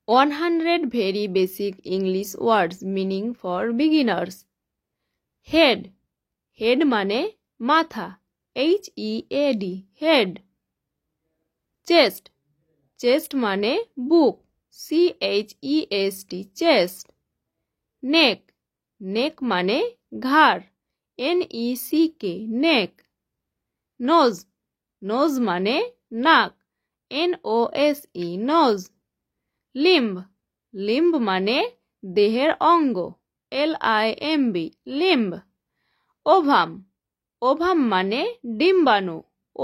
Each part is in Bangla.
100 very basic English words meaning for beginners. Head. Head মানে মাথা, HEAD, head. Chest. Chest মানে বুক, CHEST, chest. Neck. Neck মানে ঘাড়, NECK, neck. Nose. Nose মানে নাক, NOSE, nose. Limb. Limb মানে দেহের অঙ্গ, LIMB, limb. Ovum. Ovum মানে ডিম্বাণু,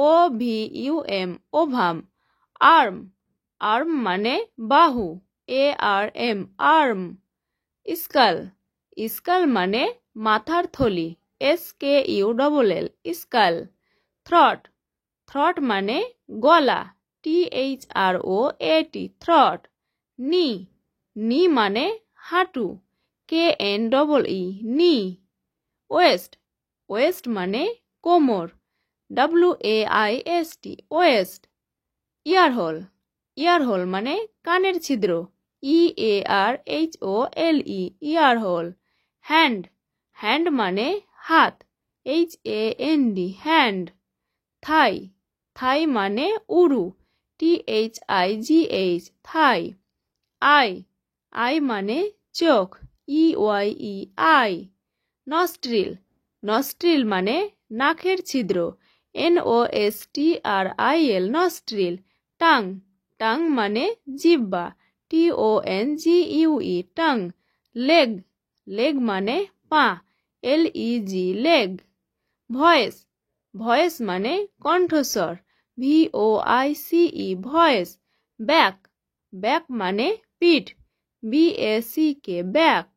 OVUM, ovum. Arm. Arm মানে বাহু, ARM, arm. Skull. Skull মানে মাথার থলি, SKULL, skull. Throat. Throat মানে গলা, THROAT, throat. Knee. Knee মানে হাঁটু, KNEE, knee. Waist. Waist মানে কোমর, WAIST, waist. Earhole. Earhole মানে কানের ছিদ্র, EARHOLE, earhole. Hand. Hand মানে হাত, HAND, hand. Thigh. Thigh মানে উরু, THIGH, thigh. Eye. Eye মানে চোখ, EYE, eye. Nostril. Nostril মানে নাকের ছিদ্র, NOSTRIL, nostril. Tongue. Tongue মানে জিহ্বা, TONGUE, tongue. Leg. Leg মানে পা, LEG, leg. Voice. Voice মানে কণ্ঠস্বর, VOICE, voice. Back. Back মানে পিঠ, BACK, back.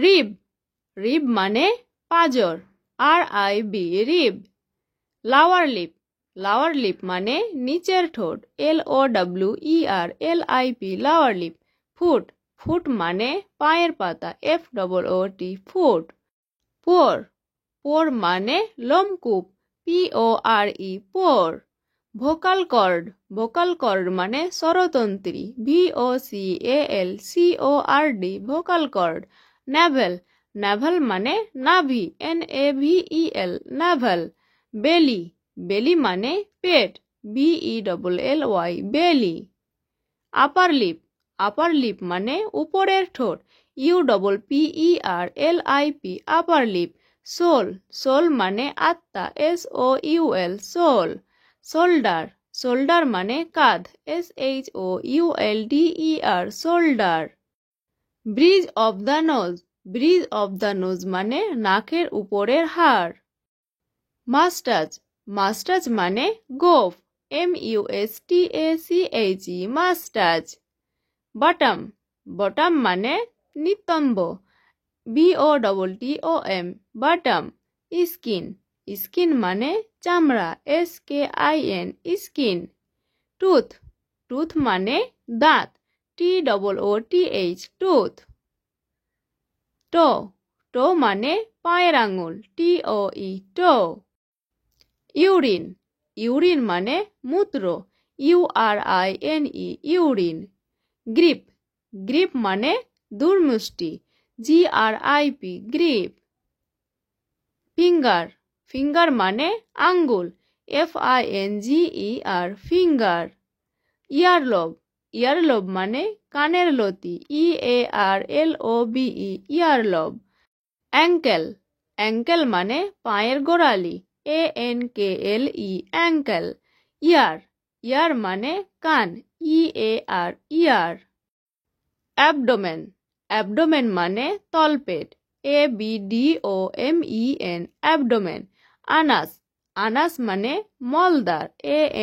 Rib. Rib মানে পাঁজর, RIB, rib. Lower lip. Lower lip মানে নিচের ঠোঁট, LOWER, LIP, lower lip. Foot. Foot মানে পায়ের পাতা, FOOT, foot. Pore. Pore মানে লোমকূপ, PORE, pore. Vocal cord. Vocal cord মানে স্বরতন্ত্রী, VOCAL CORD, vocal cord. Navel. Navel মানে নাভি, NAVEL, navel. Belly. Belly মানে পেট, BELLY, belly. Upper lip. Upper lip মানে উপরের ঠোঁট, UPPERLIP, upper lip. Soul. Soul মানে আত্মা, SOUL, soul. Shoulder. Shoulder মানে কাঁধ, SHOULDER, shoulder. Bridge of the nose. Bridge of the nose মানে নাকের উপরের হাড়. Mustache. Mustache মানে গোঁফ, MUSTACHE, mustache. Bottom. Bottom মানে নিতম্ব, BOTTOM, bottom. Skin. Skin মানে চামড়া, SKIN, skin. Tooth. Tooth মানে দাঁত, TOOTH, tooth. Toe. Toe মানে পায়ের আঙুল, TOE, toe. Urine. Urine মানে মূত্র, URINE, urine. Grip. Grip মানে দুর্মুষ্টি, GRIP, grip. Finger. Finger মানে আঙ্গুল, FINGER, finger. Earlobe. Earlobe মানে কানের লতি, EARLOBE, earlobe. Ankle. Ankle মানে পায়ের গোড়ালি, ANKLE, ankle. Ear. Ear মানে কান, EAR, ear. Abdomen. Abdomen মানে তলপেট, ABDOMEN, abdomen. Anus. Anus মানে মলদ্বার,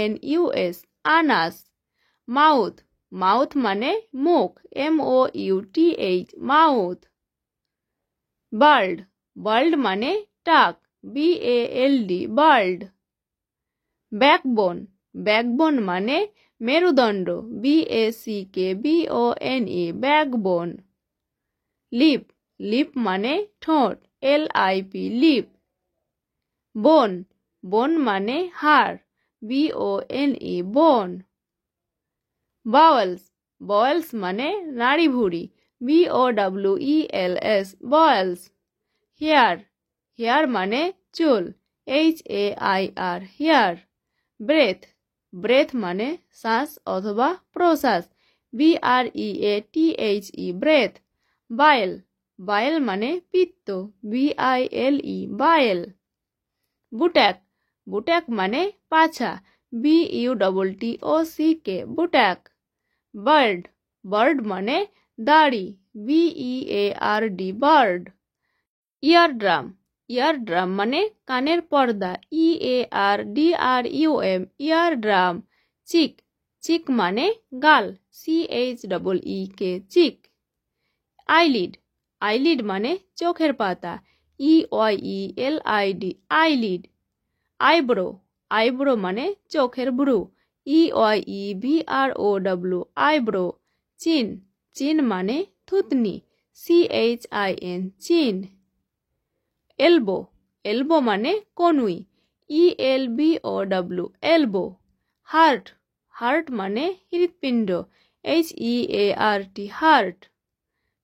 ANUS, anus. Mouth. Mouth মানে মুখ, MOUTH, mouth. Bald. Bald মানে টাক, BALD, bald. Backbone. Backbone মানে মেরুদণ্ড, BACKBONE, backbone. Lip. Lip মানে ঠোঁট, LIP, lip. Bone. Bone মানে হাড়, BONE, bone. Bowels. বয়েলস মানে নাড়ি ভুঁড়ি, BOWELS বয়েলস। হেয়ার, হেয়ার মানে চুল, HAIR হেয়ার। ব্রেথ, ব্রেথ মানে শ্বাস অথবা প্রশ্বাস, BREATHE ব্রেথ। বাইল, বাইল মানে পিত্ত, BILE বাইল। বুট্যাক, বুট্যাক মানে পাছা, BUTTOCK বুট্যাক। বার্ড, বার্ড মানে দাড়ি, BEARD বার্ড। ইয়ারড্রাম, ইয়ারড্রাম মানে কানের পর্দা, EARDRUM ইয়ারড্রাম। চিক, চিক মানে গাল, CHEEK চিক। আইলিড, আইলিড মানে চোখের পাতা, EYELID আইলিড। আইব্রো, আইব্রো মানে চোখের ব্রু, EYEBROW আইব্রো। চিন, চিন মানে থুতনি, CHIN চিন। এলবো, এলবো মানে কনুই, ELBOW এলবো। হার্ট, হার্ট মানে হৃৎপিণ্ড, HEART হার্ট।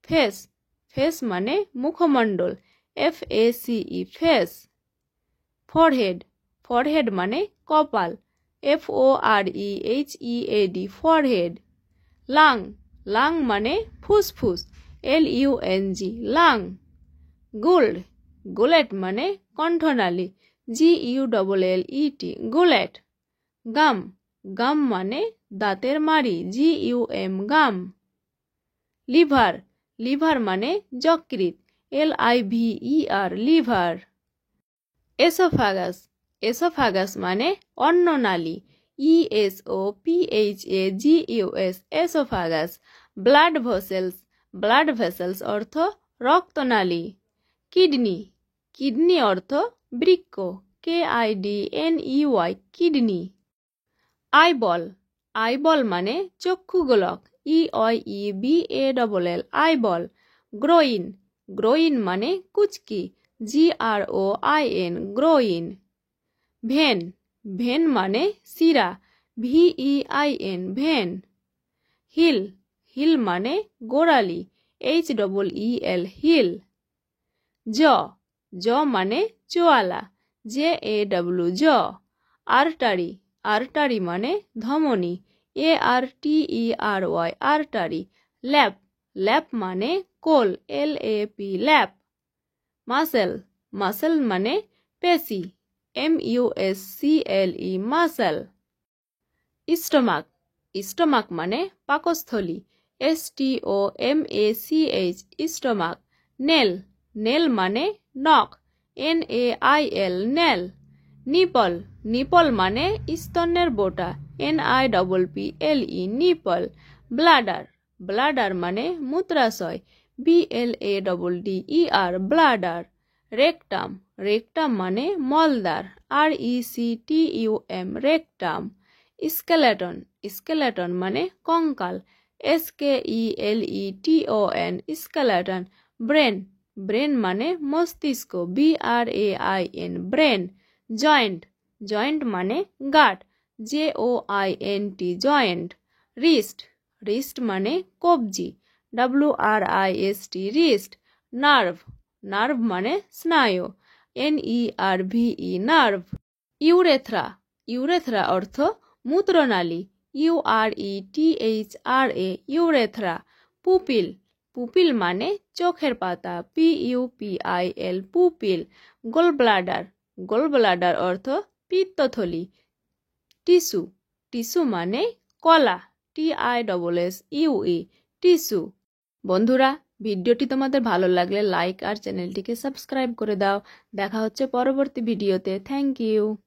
ফেস, ফেস মানে মুখমণ্ডল, FACE ফেস। ফরহেড, ফরহেড মানে কপাল, FOREHEAD ফরহেড। লাং, লাং মানে ফুসফুস, LUNG লাং। গোল্ড, গোলেট মানে কণ্ঠনালী, GULLET গোলেট। গাম, গাম মানে দাঁতের মাড়ি, GUM গাম। লিভার, লিভার মানে যকৃৎ, LIVER লিভার। এসোফাগাস, এসোফাগাস মানে অন্ননালী, ESOPHAGUS esophagus. Blood vessels, blood vessels অর্থ রক্তনালী। কিডনি, কিডনি অর্থ বৃক্ক, KIDNEY কিডনি। আইবল, আইবল মানে চক্ষুগোলক, EYEBALL আইবল। গ্রোইন, গ্রোইন মানে কুচকি, GROIN গ্রোইন। ভেন, ভেন মানে শিরা, VEIN ভেন। হিল, হিল মানে গোড়ালি, HEEL হিল। জ, জ মানে চোয়ালা, JAW জ। আর্টারি, আর্টারি মানে ধমনী, ARTERY আর্টারি। ল্যাপ, ল্যাপ মানে কোল, LAP ল্যাপ। মাসেল, মাসেল মানে পেশি, MUSCLE মাসেল। স্টোমাক, স্টোমাক মানে পাকস্থলী, STOMACH স্টোমাক। নেল, নেল মানে নখ, NAIL নেল। নিপল, নিপল মানে স্তনের বোটা, NIPPLE নিপল। ব্লাডার, ব্লাডার মানে মূত্রাশয়, BLADDER ব্লাডার। রেকটাম, রেকটাম মানে মলদ্বার, RECTUM রেকটাম। স্কেলেটন, স্কেলেটন মানে কঙ্কাল, SKELETON স্কেলেটন। ব্রেন, ব্রেন মানে মস্তিষ্ক, BRAIN ব্রেন। জয়েন্ট, জয়েন্ট মানে গাঁট, JOINT জয়েন্ট। রিস্ট, রিস্ট মানে কবজি, WRIST রিস্ট। নার্ভ, নার্ভ মানে স্নায়ু, NERVE নার্ভ। ইউরেথ্রা, ইউরেথ্রা অর্থ মূত্রনালী, URETHRA ইউরেথ্রা। পুপিল, পুপিল মানে চোখের পাতা, PUPIL পুপিল। গোলব্লাডার, গোলব্লাডার অর্থ পিত্তথলি। টিস্যু, টিস্যু মানে কলা, TISSUE টিস্যু। বন্ধুরা, ভিডিওটি তোমাদের ভালো লাগলে লাইক আর চ্যানেলটিকে সাবস্ক্রাইব করে দাও। দেখা হচ্ছে পরবর্তী ভিডিওতে। Thank you.